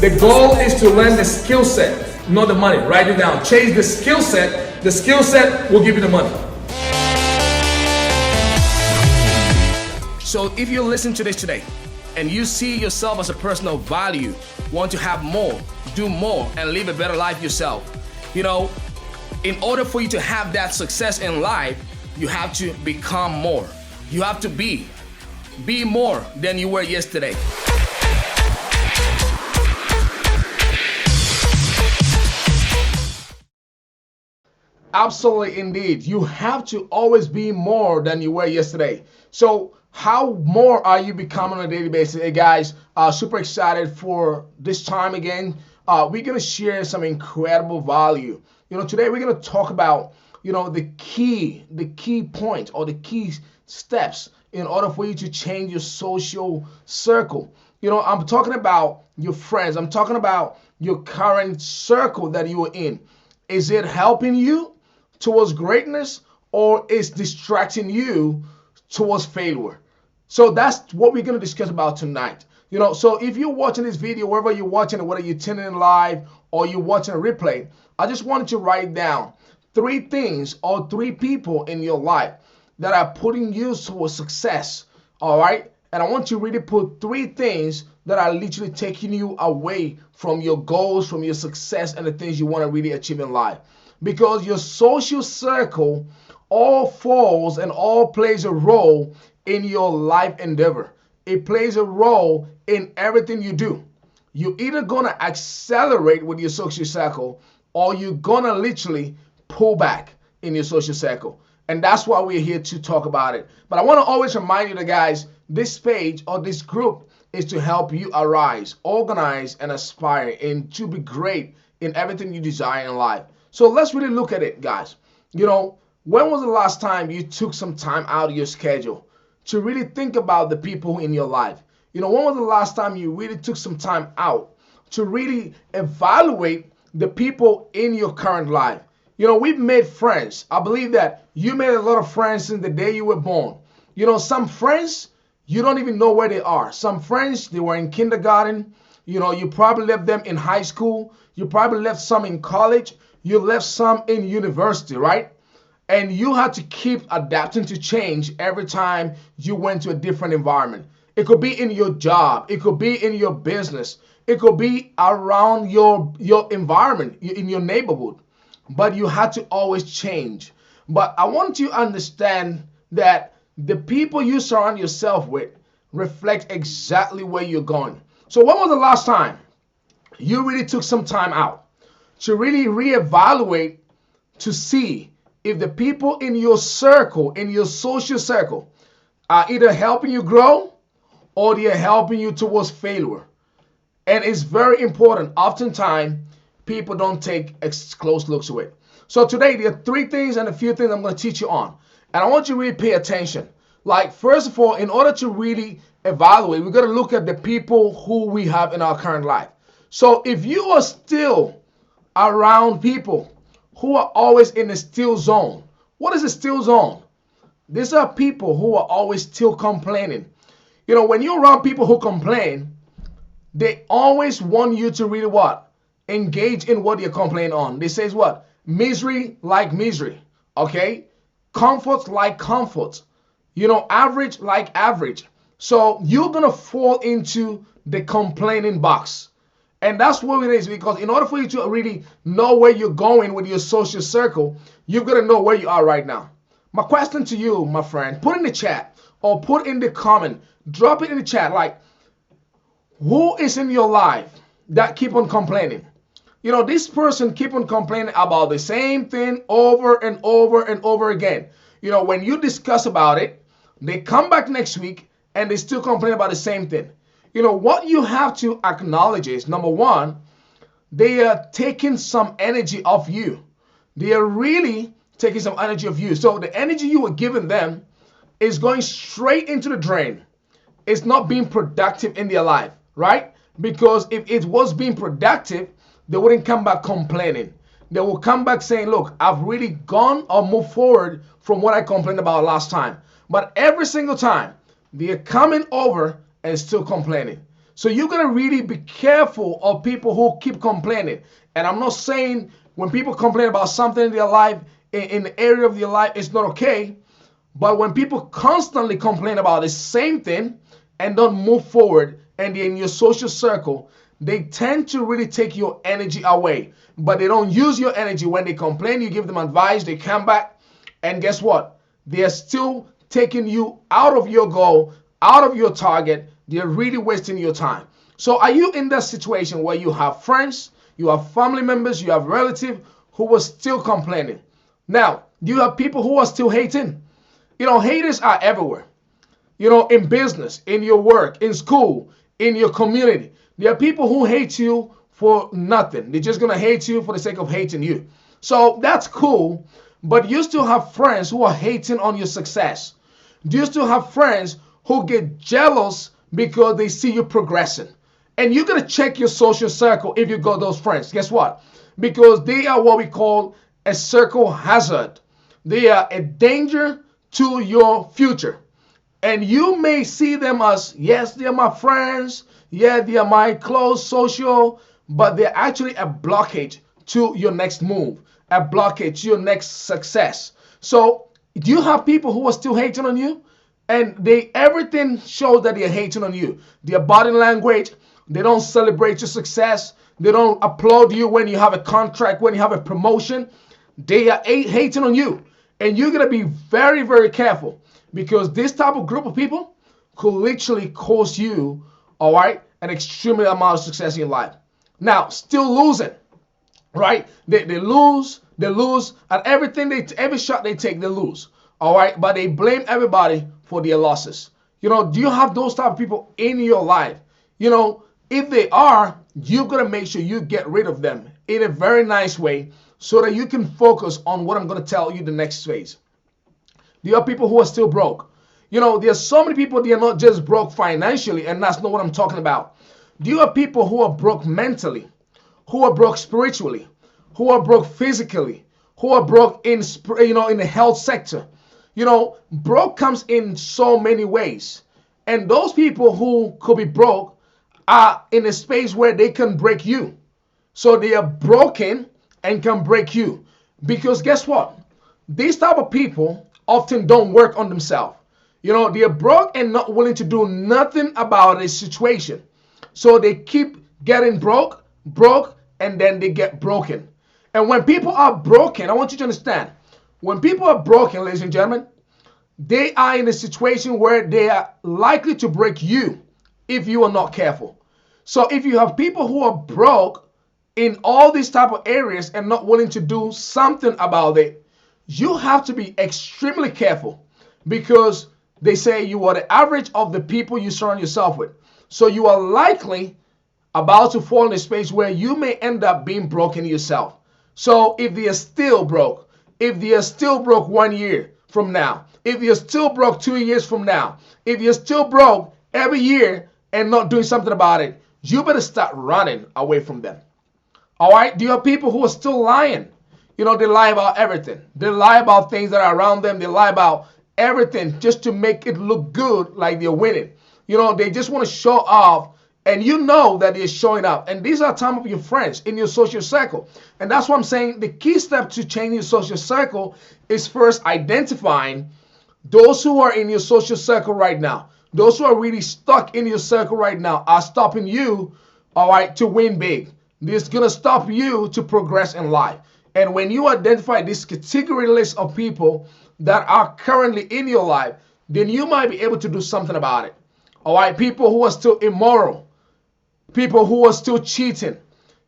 The goal is to learn the skill set, not the money. Write it down. Chase the skill set. The skill set will give you the money. So if you listen to this today and you see yourself as a person of value, want to have more, do more, and live a better life yourself, in order for you to have that success in life, you have to become more. You have to be more than you were yesterday. Absolutely, indeed. You have to always be more than you were yesterday. So how more are you becoming on a daily basis? Hey guys, super excited for this time again. We're going to share some incredible value. Today we're going to talk about, the key point or the key steps in order for you to change your social circle. I'm talking about your friends. I'm talking about your current circle that you are in. Is it helping you towards greatness, or is distracting you towards failure? So that's what we're going to discuss about tonight. So if you're watching this video, wherever you're watching it, whether you're tuning in live or you're watching a replay, I just wanted to write down 3 things or 3 people in your life that are putting you towards success. All right. And I want you to really put 3 things that are literally taking you away from your goals, from your success, and the things you want to really achieve in life. Because your social circle all falls and all plays a role in your life endeavor. It plays a role in everything you do. You're either going to accelerate with your social circle, or you're going to literally pull back in your social circle. And that's why we're here to talk about it. But I want to always remind you that, guys, this page or this group is to help you arise, organize, and aspire, and to be great in everything you desire in life. So let's really look at it, guys. When was the last time you took some time out of your schedule to really think about the people in your life? When was the last time you really took some time out to really evaluate the people in your current life? We've made friends. I believe that you made a lot of friends since the day you were born. Some friends, you don't even know where they are. Some friends, they were in kindergarten. You probably left them in high school. You probably left some in college. You left some in university, right? And you had to keep adapting to change every time you went to a different environment. It could be in your job. It could be in your business. It could be around your environment, in your neighborhood. But you had to always change. But I want you to understand that the people you surround yourself with reflect exactly where you're going. So when was the last time you really took some time out to really reevaluate to see if the people in your circle, in your social circle, are either helping you grow or they're helping you towards failure? And it's very important. Oftentimes, people don't take close looks at it. So today, there are 3 things and a few things I'm going to teach you on. And I want you to really pay attention. Like, first of all, in order to really evaluate, we've got to look at the people who we have in our current life. So if you are still around people who are always in the still zone, what is a still zone? These are people who are always still complaining. When you're around people who complain, they always want you to really what? Engage in what you're complaining on. They say what? Misery like misery. Okay? Comfort like comfort. Average like average. So you're going to fall into the complaining box. And that's what it is, because in order for you to really know where you're going with your social circle, you've got to know where you are right now. My question to you, my friend, put in the chat or put in the comment, drop it in the chat, like, who is in your life that keep on complaining? This person keep on complaining about the same thing over and over and over again. When you discuss about it, they come back next week and they still complain about the same thing. What you have to acknowledge is, number one, they are taking some energy off you. They are really taking some energy off you. So the energy you were giving them is going straight into the drain. It's not being productive in their life, right? Because if it was being productive, they wouldn't come back complaining. They will come back saying, look, I've really gone or moved forward from what I complained about last time. But every single time, they are coming over and still complaining. So you got to really be careful of people who keep complaining. And I'm not saying when people complain about something in their life, in the area of their life, it's not okay. But when people constantly complain about the same thing and don't move forward, and they're in your social circle, they tend to really take your energy away. But they don't use your energy. When they complain, you give them advice, they come back, and guess what? They're still taking you out of your goal, out of your target. They're really wasting your time. So are you in that situation where you have friends, you have family members, you have relatives who are still complaining? Now, do you have people who are still hating? Haters are everywhere. In business, in your work, in school, in your community. There are people who hate you for nothing. They're just going to hate you for the sake of hating you. So that's cool, but you still have friends who are hating on your success. Do you still have friends who get jealous because they see you progressing? And you got to check your social circle if you got those friends. Guess what? Because they are what we call a circle hazard. They are a danger to your future. And you may see them as, yes, they're my friends. Yeah, they are my close social, but they're actually a blockage to your next move, a blockage to your next success. So do you have people who are still hating on you? And everything shows that they're hating on you. Their body language, they don't celebrate your success. They don't applaud you when you have a contract, when you have a promotion. They are hating on you. And you're going to be very, very careful, because this type of group of people could literally cause you, all right, an extreme amount of success in your life. Now, still losing, right? They lose at everything. Every shot they take, they lose, all right? But they blame everybody for their losses. Do you have those type of people in your life? If they are, you're going to make sure you get rid of them in a very nice way so that you can focus on what I'm going to tell you the next phase. There are people who are still broke. There's so many people, they are not just broke financially, and that's not what I'm talking about. Do you have people who are broke mentally, who are broke spiritually, who are broke physically, who are broke in the health sector? Broke comes in so many ways. And those people who could be broke are in a space where they can break you. So they are broken and can break you. Because guess what? These type of people often don't work on themselves. They're broke and not willing to do nothing about a situation. So they keep getting broke, and then they get broken. And when people are broken, I want you to understand, when people are broken, ladies and gentlemen, they are in a situation where they are likely to break you if you are not careful. So if you have people who are broke in all these type of areas and not willing to do something about it, you have to be extremely careful, because they say you are the average of the people you surround yourself with. So you are likely about to fall in a space where you may end up being broken yourself. So if they are still broke, if they are still broke 1 year from now, if you're still broke 2 years from now, if you're still broke every year and not doing something about it, you better start running away from them. All right? Do you have people who are still lying? They lie about everything. They lie about things that are around them. They lie about everything just to make it look good, like they're winning. They just want to show off, and that they're showing up. And these are some of your friends in your social circle. And that's what I'm saying. The key step to changing your social circle is first identifying those who are in your social circle right now. Those who are really stuck in your circle right now are stopping you, all right, to win big. This is going to stop you to progress in life. And when you identify this category list of people that are currently in your life, then you might be able to do something about it. All right, people who are still immoral, people who are still cheating.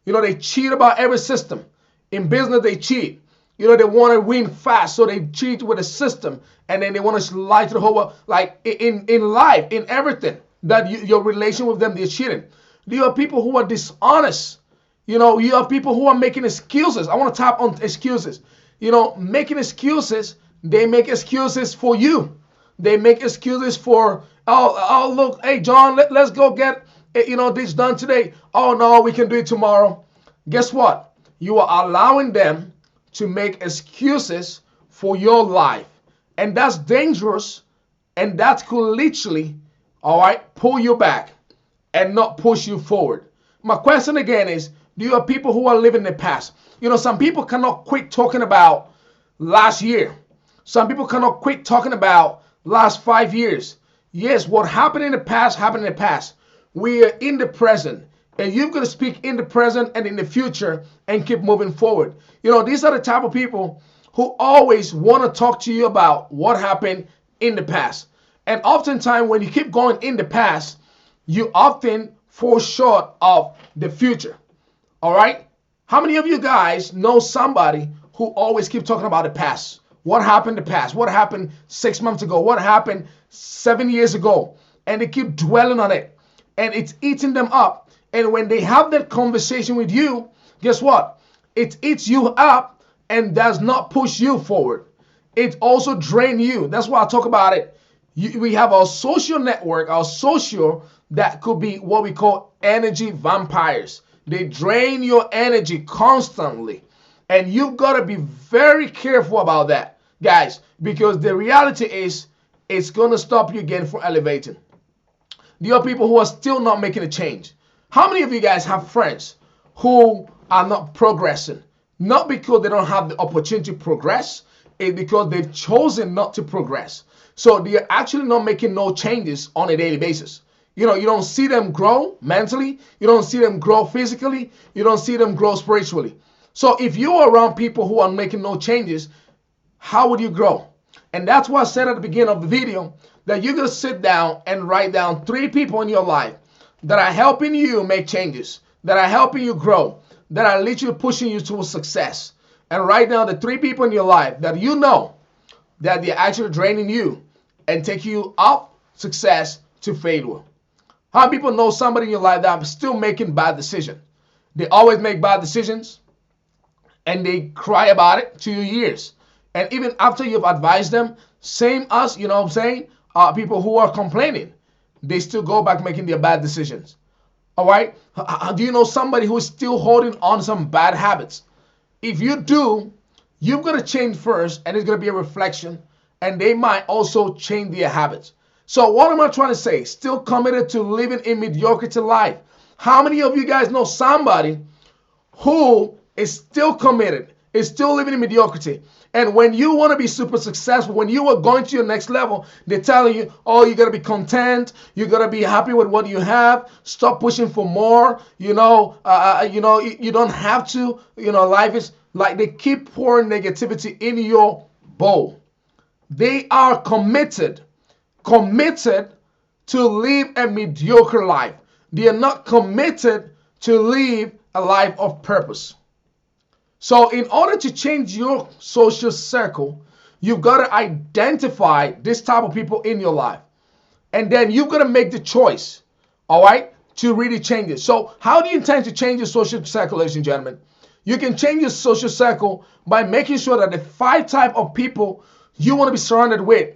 They cheat about every system. In business, they cheat. They want to win fast, so they cheat with the system, and then they want to lie to the whole world. Like in life, in everything, that your relation with them, they're cheating. You have people who are dishonest. You have people who are making excuses. I want to tap on excuses. Making excuses. They make excuses for you. They make excuses for, oh look, hey, John, let's go get, this done today. Oh, no, we can do it tomorrow. Guess what? You are allowing them to make excuses for your life. And that's dangerous. And that could literally, all right, pull you back and not push you forward. My question again is, do you have people who are living in the past? You know, some people cannot quit talking about last year. Some people cannot quit talking about last 5 years. Yes, what happened in the past happened in the past. We are in the present, and you've got to speak in the present and in the future and keep moving forward. You know, these are the type of people who always want to talk to you about what happened in the past. And oftentimes when you keep going in the past, you often fall short of the future. All right? How many of you guys know somebody who always keep talking about the past? What happened in the past? What happened 6 months ago? What happened 7 years ago? And they keep dwelling on it. And it's eating them up. And when they have that conversation with you, guess what? It eats you up and does not push you forward. It also drains you. That's why I talk about it. We have our social network, our social, that could be what we call energy vampires. They drain your energy constantly. And you've got to be very careful about that, guys, because the reality is it's going to stop you again from elevating. There are people who are still not making a change. How many of you guys have friends who are not progressing? Not because they don't have the opportunity to progress, it's because they've chosen not to progress. So they're actually not making no changes on a daily basis. You know, you don't see them grow mentally. You don't see them grow physically. You don't see them grow spiritually. So if you're around people who are making no changes, how would you grow? And that's why I said at the beginning of the video that you're going to sit down and write down 3 people in your life that are helping you make changes, that are helping you grow, that are literally pushing you towards success. And write down the 3 people in your life that you know that they're actually draining you and take you off success to failure. How many people know somebody in your life that are still making bad decisions? They always make bad decisions and they cry about it to years. And even after you've advised them, same as, you know what I'm saying, people who are complaining, they still go back making their bad decisions. All right? Do you know somebody who is still holding on some bad habits? If you do, you've got to change first, and it's going to be a reflection, and they might also change their habits. So what am I trying to say? Still committed to living a mediocrity life. How many of you guys know somebody who is still committed, is still living in mediocrity? And when you want to be super successful, when you are going to your next level, they're telling you, oh, you got to be content. You got to be happy with what you have. Stop pushing for more. You don't have to. Life is like they keep pouring negativity in your bowl. They are committed to live a mediocre life. They are not committed to live a life of purpose. So in order to change your social circle, you've got to identify this type of people in your life. And then you've got to make the choice, all right, to really change it. So how do you intend to change your social circle, ladies and gentlemen? You can change your social circle by making sure that the 5 type of people you want to be surrounded with,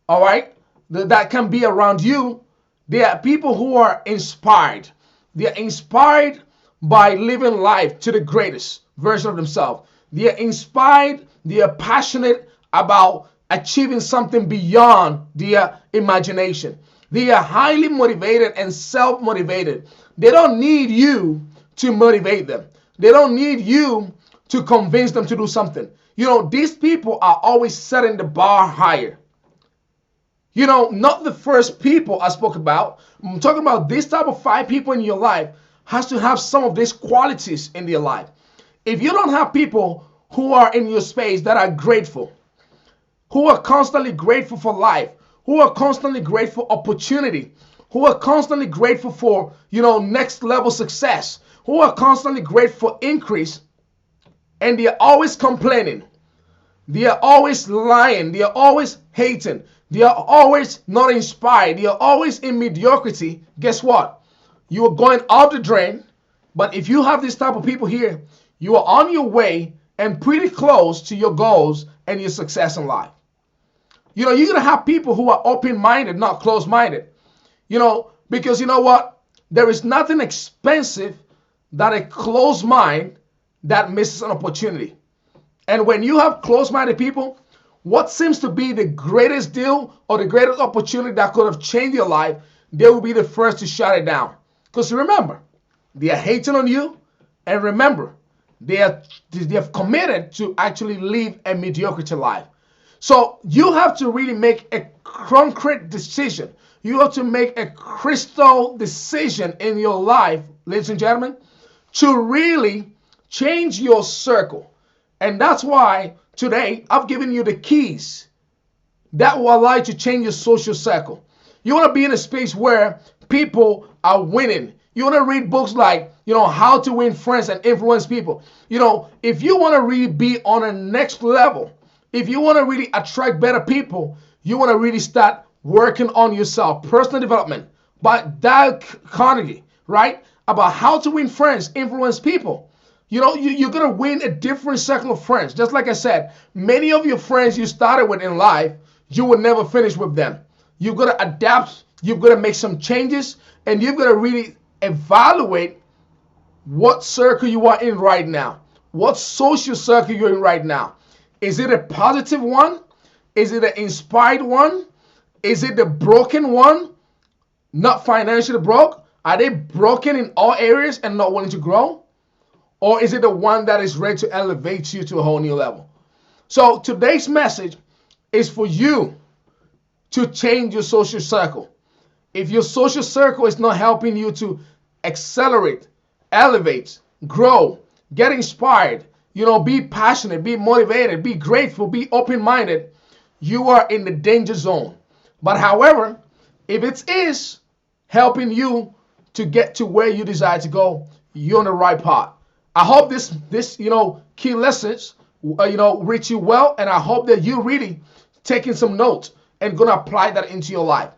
all right, that can be around you, they are people who are inspired. They are inspired by living life to the greatest version of themselves. They are inspired, they are passionate about achieving something beyond their imagination. They are highly motivated and self-motivated. They don't need you to motivate them. They don't need you to convince them to do something. These people are always setting the bar higher. Not the first people I spoke about. I'm talking about this type of 5 people in your life has to have some of these qualities in their life. If you don't have people who are in your space that are grateful, who are constantly grateful for life, who are constantly grateful for opportunity, who are constantly grateful for, next level success, who are constantly grateful for increase, and they are always complaining, they are always lying, they are always hating, they are always not inspired, they are always in mediocrity, guess what? You are going out the drain. But if you have this type of people here, you are on your way and pretty close to your goals and your success in life. You're going to have people who are open-minded, not closed-minded. Because you know what? There is nothing expensive than a closed mind that misses an opportunity. And when you have closed-minded people, what seems to be the greatest deal or the greatest opportunity that could have changed your life, they will be the first to shut it down. Because remember, they are hating on you, and remember, they have committed to actually live a mediocrity life. So you have to really make a concrete decision. You have to make a crystal decision in your life, ladies and gentlemen, to really change your circle. And that's why today I've given you the keys that will allow you to change your social circle. You want to be in a space where people are winning. You want to read books like, How to Win Friends and Influence People. If you want to really be on a next level, if you want to really attract better people, you want to really start working on yourself. Personal development by Dale Carnegie, right? About how to win friends, influence people. You're going to win a different circle of friends. Just like I said, many of your friends you started with in life, you will never finish with them. You've got to adapt. You've got to make some changes. And you've got to really evaluate what circle you are in right now. What social circle you're in right now. Is it a positive one? Is it an inspired one? Is it the broken one? Not financially broke? Are they broken in all areas and not wanting to grow? Or is it the one that is ready to elevate you to a whole new level? So today's message is for you to change your social circle. If your social circle is not helping you to accelerate, elevate, grow, get inspired, be passionate, be motivated, be grateful, be open-minded, you are in the danger zone. But however, if it is helping you to get to where you desire to go, you're on the right path. I hope this key lessons reach you well, and I hope that you really taking some notes and gonna apply that into your life.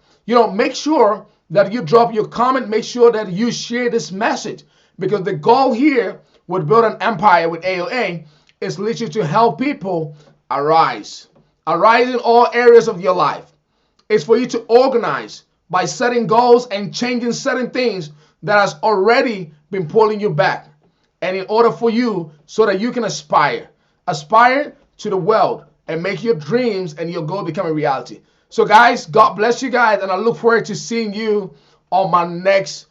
Make sure that you drop your comment. Make sure that you share this message, because the goal here with Build an Empire with AOA is literally to help people arise in all areas of your life. It's for you to organize by setting goals and changing certain things that has already been pulling you back. And in order for you, so that you can aspire to the world and make your dreams and your goal become a reality. So guys, God bless you guys, and I look forward to seeing you on my next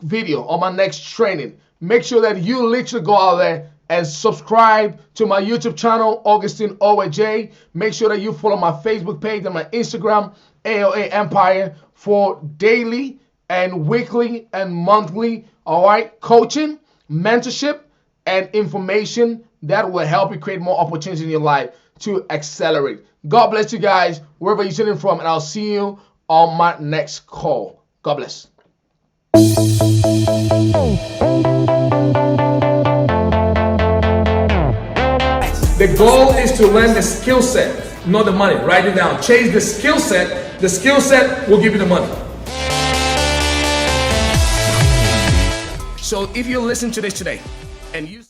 video, on my next training. Make sure that you literally go out there and subscribe to my YouTube channel, Augustine OJ. Make sure that you follow my Facebook page and my Instagram, AOA Empire, for daily and weekly and monthly, coaching, mentorship, and information that will help you create more opportunities in your life to accelerate. God bless you guys, wherever you're tuning from, and I'll see you on my next call. God bless. The goal is to learn the skill set, not the money. Write it down. Chase the skill set. The skill set will give you the money. So if you listen to this today and you